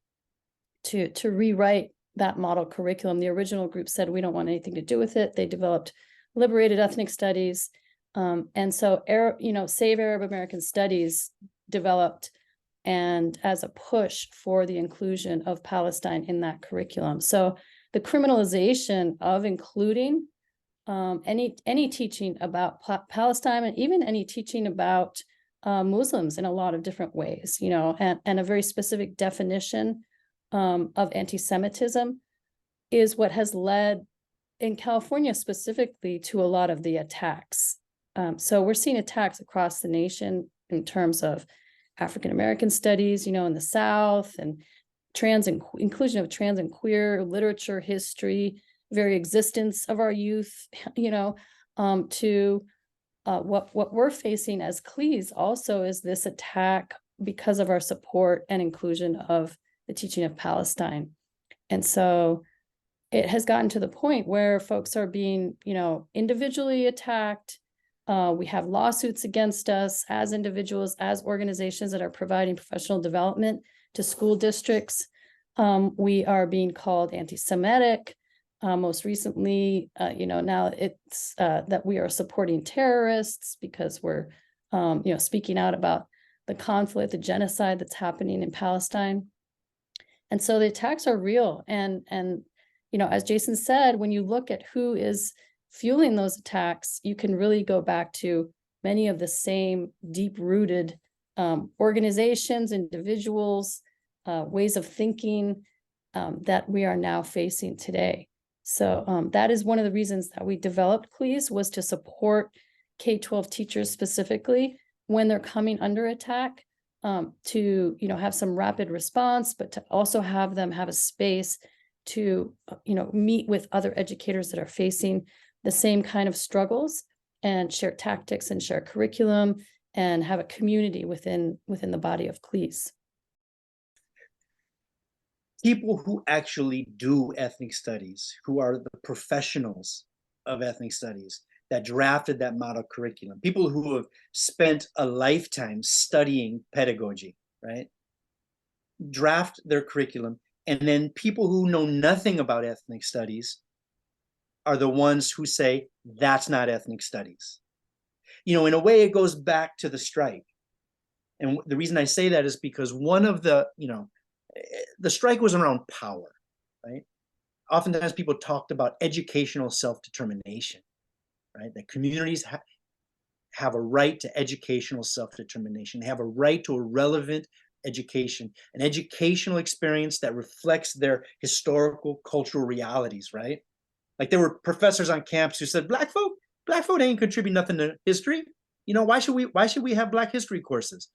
Speaker 4: to rewrite that model curriculum. The original group said, we don't want anything to do with it. They developed Liberated Ethnic Studies. And so, Save Arab American Studies developed, and as a push for the inclusion of Palestine in that curriculum. So the criminalization of including any teaching about Palestine, and even any teaching about Muslims in a lot of different ways, you know, and a very specific definition of anti-Semitism is what has led in California specifically to a lot of the attacks. So we're seeing attacks across the nation in terms of African American studies, you know, in the South, and trans and inclusion of trans and queer literature, history, very existence of our youth, you know, to what we're facing as CLEs also is this attack because of our support and inclusion of the teaching of Palestine. And so it has gotten to the point where folks are being, you know, individually attacked. We have lawsuits against us as individuals, as organizations that are providing professional development to school districts. We are being called anti-Semitic. Most recently, you know, now it's that we are supporting terrorists because we're, you know, speaking out about the conflict, the genocide that's happening in Palestine. And so the attacks are real. And you know, as Jason said, when you look at who is fueling those attacks, you can really go back to many of the same deep-rooted organizations, individuals, ways of thinking that we are now facing today. So that is one of the reasons that we developed CLEs, was to support K-12 teachers specifically when they're coming under attack, to, you know, have some rapid response, but to also have them have a space to, you know, meet with other educators that are facing the same kind of struggles and share tactics and share curriculum and have a community within the body of CLEs.
Speaker 3: People who actually do ethnic studies, who are the professionals of ethnic studies that drafted that model curriculum, people who have spent a lifetime studying pedagogy, right? Draft their curriculum. And then people who know nothing about ethnic studies are the ones who say, that's not ethnic studies. You know, in a way, it goes back to the strike. And the reason I say that is because one of the, you know, the strike was around power, right? Oftentimes people talked about educational self-determination, right? That communities have a right to educational self-determination. They have a right to a relevant education, an educational experience that reflects their historical, cultural realities, right? Like there were professors on campus who said, black folk ain't contribute nothing to history. You know, why should we have Black history courses?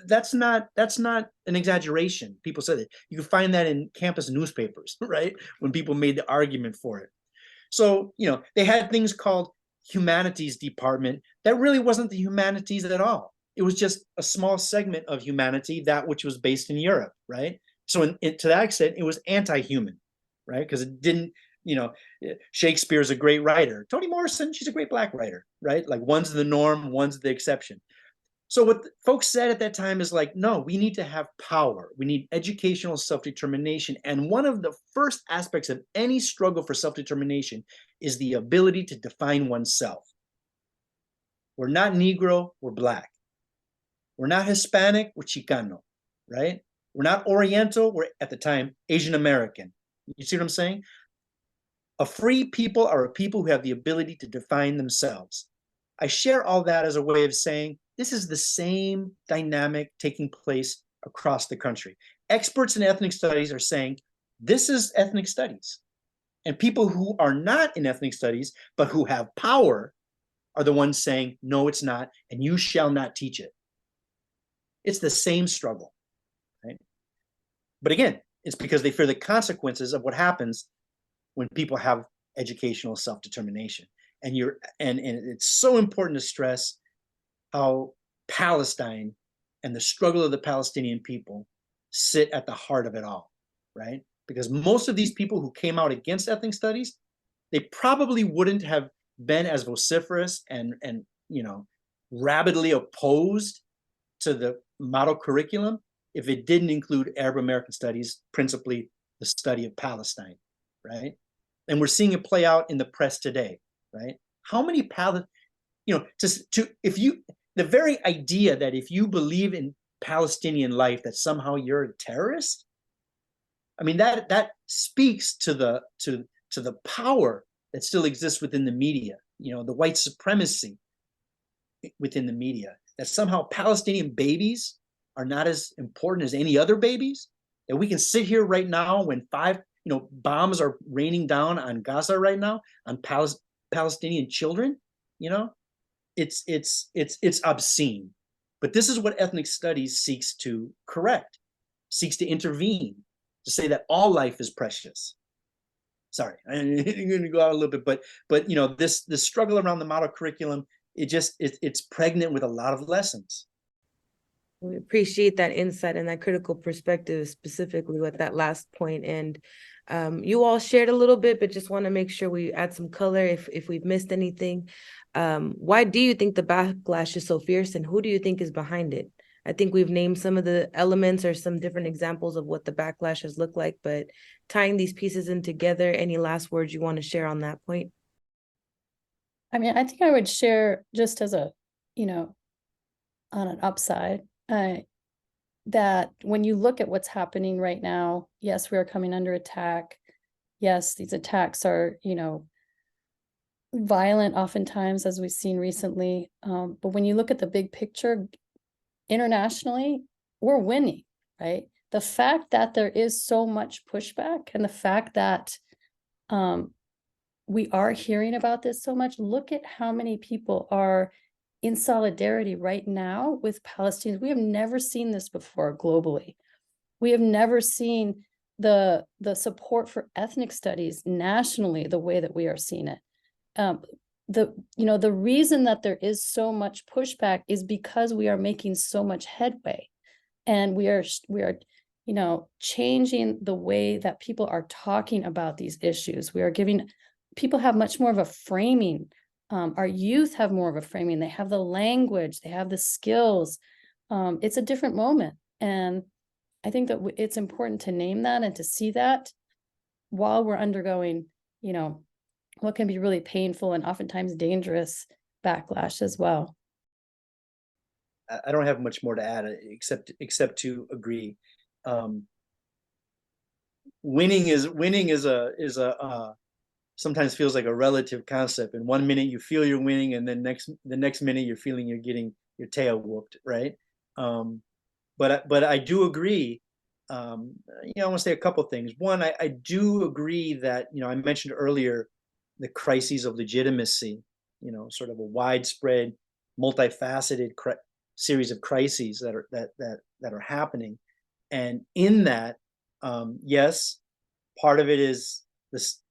Speaker 3: That's not an exaggeration. People said it. You can find that in campus newspapers, right? When people made the argument for it. So, you know, they had things called humanities department that really wasn't the humanities at all. It was just a small segment of humanity, that which was based in Europe, right? So to that extent, it was anti-human, right? Because it didn't, you know, Shakespeare's a great writer. Toni Morrison, she's a great Black writer, right? Like one's the norm, one's the exception. So what folks said at that time is like, no, we need to have power. We need educational self-determination. And one of the first aspects of any struggle for self-determination is the ability to define oneself. We're not Negro, we're Black. We're not Hispanic, we're Chicano, right? We're not Oriental, we're at the time Asian American. You see what I'm saying? A free people are a people who have the ability to define themselves. I share all that as a way of saying this is the same dynamic taking place across the country. Experts in ethnic studies are saying this is ethnic studies. And people who are not in ethnic studies, but who have power, are the ones saying, no, it's not, and you shall not teach it. It's the same struggle, right? But again, it's because they fear the consequences of what happens when people have educational self-determination. And it's so important to stress how Palestine and the struggle of the Palestinian people sit at the heart of it all, right? Because most of these people who came out against ethnic studies, they probably wouldn't have been as vociferous and you know, rabidly opposed to the model curriculum if it didn't include Arab American studies, principally the study of Palestine, right? And we're seeing it play out in the press today, right? How many you know, the very idea that if you believe in Palestinian life, that somehow you're a terrorist. I mean, that speaks to the power that still exists within the media, you know, the white supremacy within the media that somehow Palestinian babies are not as important as any other babies? And we can sit here right now when bombs are raining down on Gaza right now, on Palestinian children, it's obscene. But this is what ethnic studies seeks to correct, seeks to intervene, to say that all life is precious. Sorry, I'm going to go out a little bit, but this struggle around the model curriculum, it's pregnant with a lot of lessons.
Speaker 1: We appreciate that insight and that critical perspective, specifically with that last point. And you all shared a little bit, but just want to make sure we add some color if we've missed anything. Why do you think the backlash is so fierce, and who do you think is behind it? I think we've named some of the elements or some different examples of what the backlash has looked like, but tying these pieces in together, any last words you want to share on that point?
Speaker 4: I mean, I think I would share just as a, on an upside, that when you look at what's happening right now, yes, we are coming under attack. Yes, these attacks are, violent oftentimes, as we've seen recently. But when you look at the big picture, internationally, we're winning, right? The fact that there is so much pushback and the fact that we are hearing about this so much, look at how many people are in solidarity right now with Palestinians. We have never seen this before globally. We have never seen the support for ethnic studies nationally the way that we are seeing it. The reason that there is so much pushback is because we are making so much headway, and we are changing the way that people are talking about these issues. We are giving people have much more of a framing. Our youth have more of a framing. They have the language, they have the skills. It's a different moment. And I think that it's important to name that and to see that while we're undergoing, what can be really painful and oftentimes dangerous backlash as well.
Speaker 3: I don't have much more to add except to agree. Winning is a sometimes feels like a relative concept. In 1 minute you feel you're winning, and then the next minute you're feeling you're getting your tail whooped, right? But I do agree. I want to say a couple things. One, I do agree that I mentioned earlier the crises of legitimacy. Sort of a widespread, multifaceted series of crises that are happening, and in that, yes, part of it is this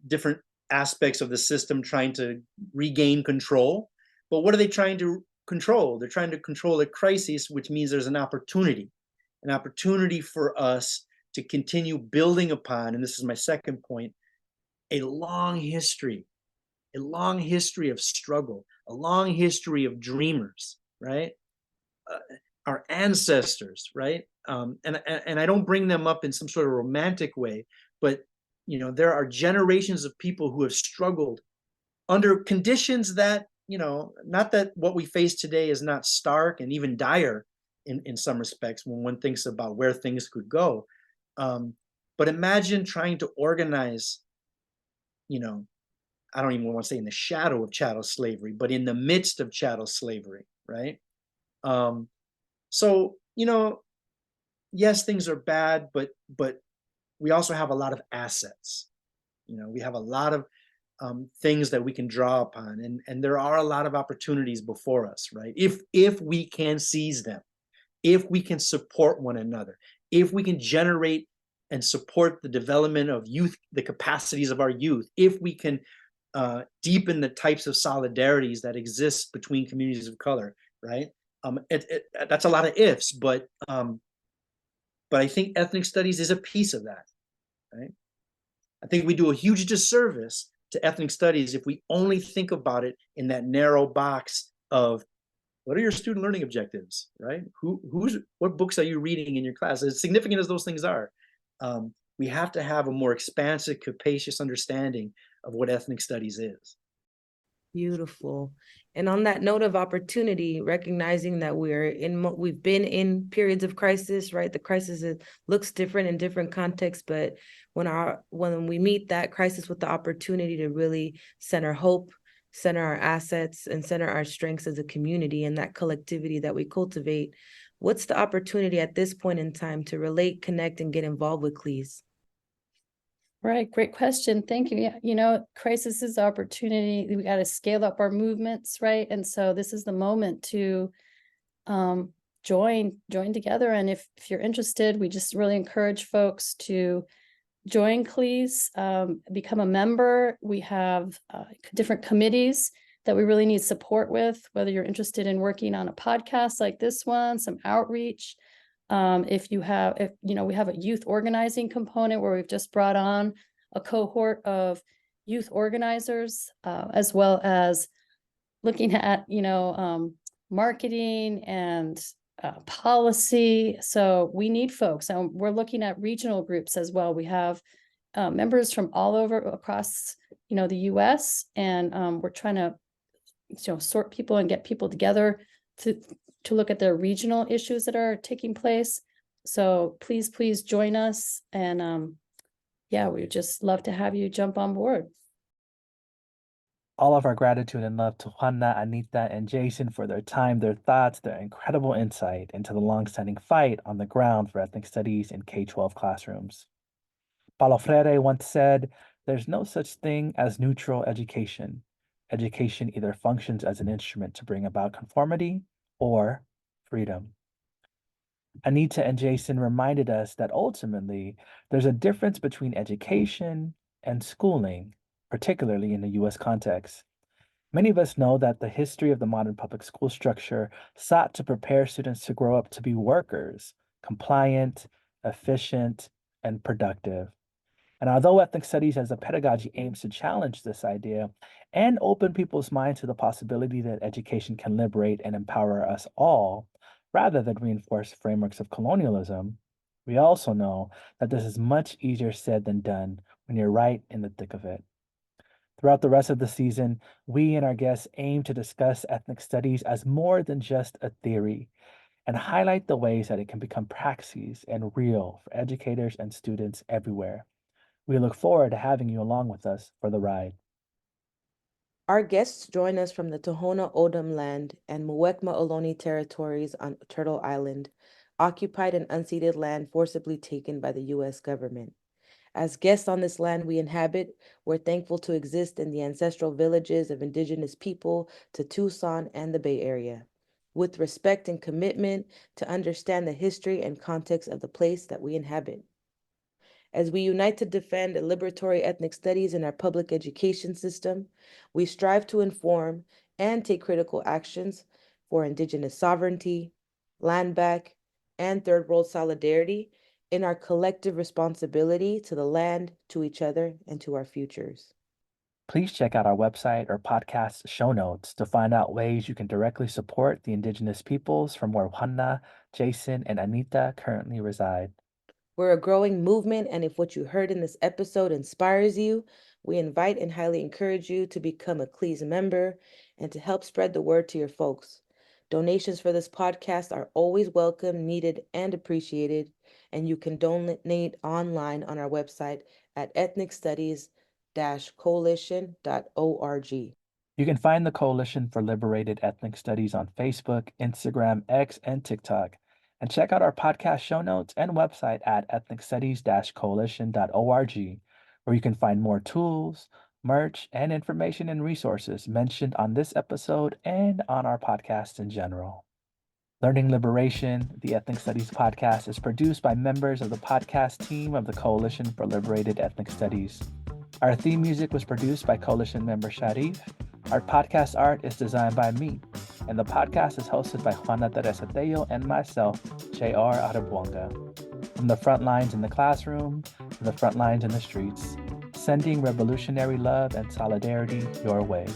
Speaker 3: different aspects of the system trying to regain control. But what are they trying to control? They're trying to control a crisis, which means there's an opportunity for us to continue building upon, and this is my second point, a long history of struggle, a long history of dreamers, right? Our ancestors, right? And I don't bring them up in some sort of romantic way, but there are generations of people who have struggled under conditions that, not that what we face today is not stark and even dire in some respects when one thinks about where things could go. But imagine trying to organize, I don't even want to say in the shadow of chattel slavery, but in the midst of chattel slavery, right? So, yes, things are bad, but we also have a lot of assets. We have a lot of things that we can draw upon, and there are a lot of opportunities before us, right? If we can seize them, if we can support one another, if we can generate and support the development of youth, the capacities of our youth, if we can deepen the types of solidarities that exist between communities of color, right? That's a lot of ifs, but I think ethnic studies is a piece of that, right? I think we do a huge disservice to ethnic studies if we only think about it in that narrow box of what are your student learning objectives, right? What books are you reading in your class? As significant as those things are, we have to have a more expansive, capacious understanding of what ethnic studies is.
Speaker 1: Beautiful. And on that note of opportunity, recognizing that we've been in periods of crisis, right? The crisis looks different in different contexts, but when we meet that crisis with the opportunity to really center hope, center our assets, and center our strengths as a community and that collectivity that we cultivate, what's the opportunity at this point in time to relate, connect, and get involved with CLES?
Speaker 4: Right, great question. Thank you. Yeah, crisis is opportunity. We got to scale up our movements, right? And so this is the moment to join together. And if you're interested, we just really encourage folks to join CLES, become a member. We have different committees that we really need support with, whether you're interested in working on a podcast like this one, some outreach. If we have a youth organizing component where we've just brought on a cohort of youth organizers, as well as looking at, marketing and policy. So we need folks. We're looking at regional groups as well. We have members from all over across, the US, and we're trying to, sort people and get people together to look at the regional issues that are taking place. So please join us. And we'd just love to have you jump on board.
Speaker 2: All of our gratitude and love to Juana, Anita, and Jason for their time, their thoughts, their incredible insight into the longstanding fight on the ground for ethnic studies in K-12 classrooms. Paulo Freire once said, "There's no such thing as neutral education. Education either functions as an instrument to bring about conformity or freedom." Anita and Jason reminded us that ultimately there's a difference between education and schooling, particularly in the US context. Many of us know that the history of the modern public school structure sought to prepare students to grow up to be workers, compliant, efficient, and productive. And although ethnic studies as a pedagogy aims to challenge this idea and open people's minds to the possibility that education can liberate and empower us all, rather than reinforce frameworks of colonialism, we also know that this is much easier said than done when you're right in the thick of it. Throughout the rest of the season, we and our guests aim to discuss ethnic studies as more than just a theory and highlight the ways that it can become praxis and real for educators and students everywhere. We look forward to having you along with us for the ride.
Speaker 1: Our guests join us from the Tohono O'odham land and Muwekma Ohlone territories on Turtle Island, occupied and unceded land forcibly taken by the U.S. government. As guests on this land we inhabit, we're thankful to exist in the ancestral villages of Indigenous people to Tucson and the Bay Area, with respect and commitment to understand the history and context of the place that we inhabit. As we unite to defend liberatory ethnic studies in our public education system, we strive to inform and take critical actions for Indigenous sovereignty, land back, and third world solidarity in our collective responsibility to the land, to each other, and to our futures.
Speaker 2: Please check out our website or podcast show notes to find out ways you can directly support the Indigenous peoples from where Juana, Jason, and Anita currently reside.
Speaker 1: We're a growing movement, and if what you heard in this episode inspires you, we invite and highly encourage you to become a CLES member and to help spread the word to your folks. Donations for this podcast are always welcome, needed, and appreciated, and you can donate online on our website at ethnicstudies-coalition.org.
Speaker 2: You can find the Coalition for Liberated Ethnic Studies on Facebook, Instagram, X, and TikTok. And check out our podcast show notes and website at ethnicstudies-coalition.org, where you can find more tools, merch, and information and resources mentioned on this episode and on our podcast in general. Learning Liberation, the Ethnic Studies podcast, is produced by members of the podcast team of the Coalition for Liberated Ethnic Studies. Our theme music was produced by Coalition member Sharif. Our podcast art is designed by me, and the podcast is hosted by Juana Teresa Tello and myself, J.R. Arabuanga. From the front lines in the classroom to the front lines in the streets, sending revolutionary love and solidarity your way.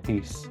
Speaker 2: Peace.